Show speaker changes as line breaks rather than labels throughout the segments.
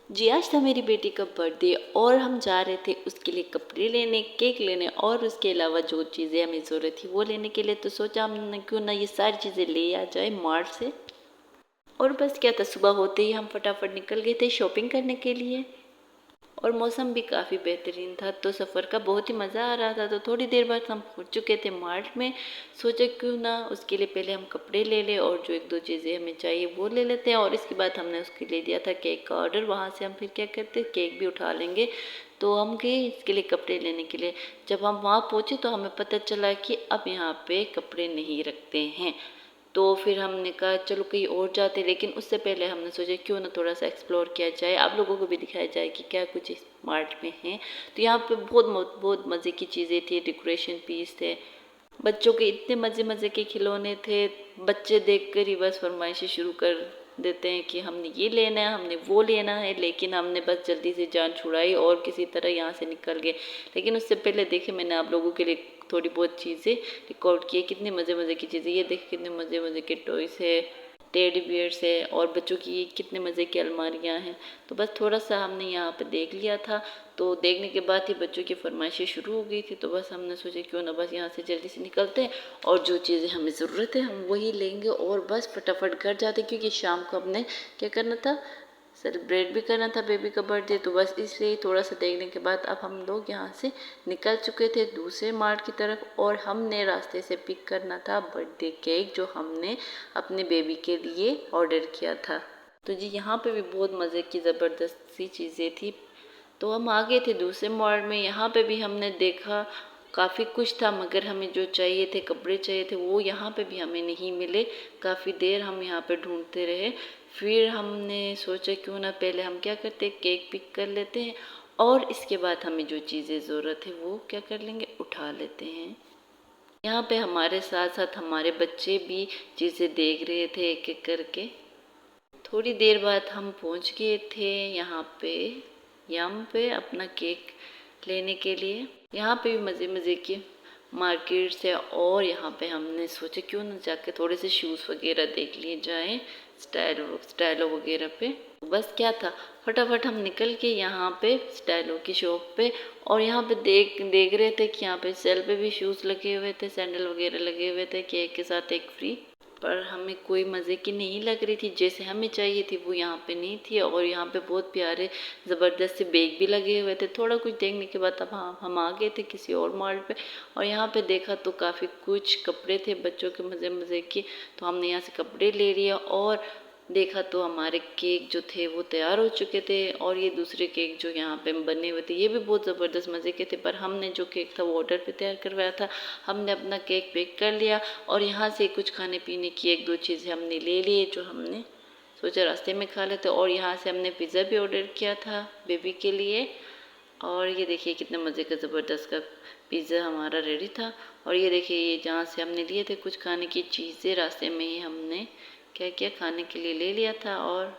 जी आज था मेरी बेटी का बर्थडे और हम जा रहे थे उसके लिए कपड़े लेने, केक लेने और उसके अलावा जो चीज़ें हमें ज़रूरत थी वो लेने के लिए। तो सोचा हमने क्यों ना ये सारी चीज़ें ले आ जाए मार्ट से। और बस क्या था, सुबह होते ही हम फटाफट निकल गए थे शॉपिंग करने के लिए। और मौसम भी काफ़ी बेहतरीन था तो सफ़र का बहुत ही मज़ा आ रहा था। तो थोड़ी देर बाद हम पहुंच चुके थे मार्ट में। सोचा क्यों ना उसके लिए पहले हम कपड़े ले लें और जो एक दो चीज़ें हमें चाहिए वो ले लेते हैं। और इसके बाद हमने उसके लिए दिया था केक का ऑर्डर। वहाँ से हम फिर क्या करते, केक भी उठा लेंगे। तो हम गए इसके लिए कपड़े लेने के लिए। जब हम वहाँ पहुँचे तो हमें पता चला कि अब यहाँ पे कपड़े नहीं रखते हैं। तो फिर हमने कहा चलो कहीं और जाते, लेकिन उससे पहले हमने सोचा क्यों ना थोड़ा सा एक्सप्लोर किया जाए, आप लोगों को भी दिखाया जाए कि क्या कुछ इस मार्ट में है। तो यहाँ पे बहुत मज़े की चीज़ें थी, डेकोरेशन पीस थे, बच्चों के इतने मज़े मज़े के खिलौने थे। बच्चे देखकर ही बस फरमाइशें शुरू कर देते हैं कि हमने ये लेना है, हमने वो लेना है। लेकिन हमने बस जल्दी से जान छुड़ाई और किसी तरह यहाँ से निकल गए। लेकिन उससे पहले देखे मैंने आप लोगों के लिए थोड़ी बहुत चीज़ें रिकॉर्ड की है। कितने मज़े मज़े की चीज़ें, ये देखे कितने मज़े मज़े के टॉयस है, टेडी बियर्स है और बच्चों की कितने मज़े की अलमारियाँ हैं। तो बस थोड़ा सा हमने यहाँ पे देख लिया था। तो देखने के बाद ही बच्चों की फरमाइशें शुरू हो गई थी। तो बस हमने सोचा क्यों ना बस यहाँ से जल्दी से निकलते हैं और जो चीज़ें हमें ज़रूरत है हम वही लेंगे और बस फटाफट घर जाते, क्योंकि शाम को हमने क्या करना था, सेलिब्रेट भी करना था बेबी का बर्थडे। तो बस इसलिए थोड़ा सा देखने के बाद अब हम लोग यहाँ से निकल चुके थे दूसरे मार्ट की तरफ। और हमने रास्ते से पिक करना था बर्थडे केक जो हमने अपने बेबी के लिए ऑर्डर किया था। तो जी यहाँ पे भी बहुत मज़े की ज़बरदस्त सी चीज़ें थी। तो हम आ गए थे दूसरे मॉल में। यहाँ पे भी हमने देखा काफ़ी कुछ था, मगर हमें जो चाहिए थे, कपड़े चाहिए थे, वो यहाँ पे भी हमें नहीं मिले। काफ़ी देर हम यहाँ पे ढूंढते रहे। फिर हमने सोचा क्यों ना पहले हम क्या करते, केक पिक कर लेते हैं और इसके बाद हमें जो चीज़ें ज़रूरत है वो क्या कर लेंगे, उठा लेते हैं। यहाँ पे हमारे साथ साथ हमारे बच्चे भी चीज़ें देख रहे थे एक एक करके। थोड़ी देर बाद हम पहुंच गए थे यहाँ पे यम पे अपना केक लेने के लिए। यहाँ पे भी मज़े मज़े की मार्केट्स है और यहाँ पे हमने सोचा क्यों ना जाके थोड़े से शूज़ वगैरह देख लिए जाएं, स्टाइलो वगैरह पे। बस क्या था, फटाफट हम निकल के यहाँ पे स्टाइलो की शॉप पे। और यहाँ पे देख देख रहे थे कि यहाँ पे सेल पे भी शूज़ लगे हुए थे, सैंडल वगैरह लगे हुए थे, केक के साथ एक फ्री। पर हमें कोई मज़े की नहीं लग रही थी, जैसे हमें चाहिए थी वो यहाँ पे नहीं थी। और यहाँ पे बहुत प्यारे ज़बरदस्त से बैग भी लगे हुए थे। थोड़ा कुछ देखने के बाद अब हम आ गए थे किसी और मॉल पे। और यहाँ पे देखा तो काफ़ी कुछ कपड़े थे बच्चों के मज़े मज़े के। तो हमने यहाँ से कपड़े ले लिया और देखा तो हमारे केक जो थे वो तैयार हो चुके थे। और ये दूसरे केक जो यहाँ पे बने हुए थे ये भी बहुत ज़बरदस्त मज़े के थे। पर हमने जो केक था वो ऑर्डर पे तैयार करवाया था। हमने अपना केक पैक कर लिया और यहाँ से कुछ खाने पीने की एक दो चीज़ें हमने ले ली जो हमने सोचा रास्ते में खा लेते। और यहाँ से हमने पिज़्ज़ा भी ऑर्डर किया था बेबी के लिए। और ये देखिए कितने मज़े का ज़बरदस्त का पिज़्ज़ा हमारा रेडी था। और ये देखिए ये जहाँ से हमने लिए थे कुछ खाने की चीज़ें, रास्ते में ही हमने क्या क्या खाने के लिए ले लिया था। और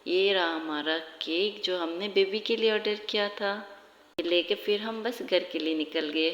ये रहा हमारा केक जो हमने बेबी के लिए ऑर्डर किया था। ये लेके फिर हम बस घर के लिए निकल गए।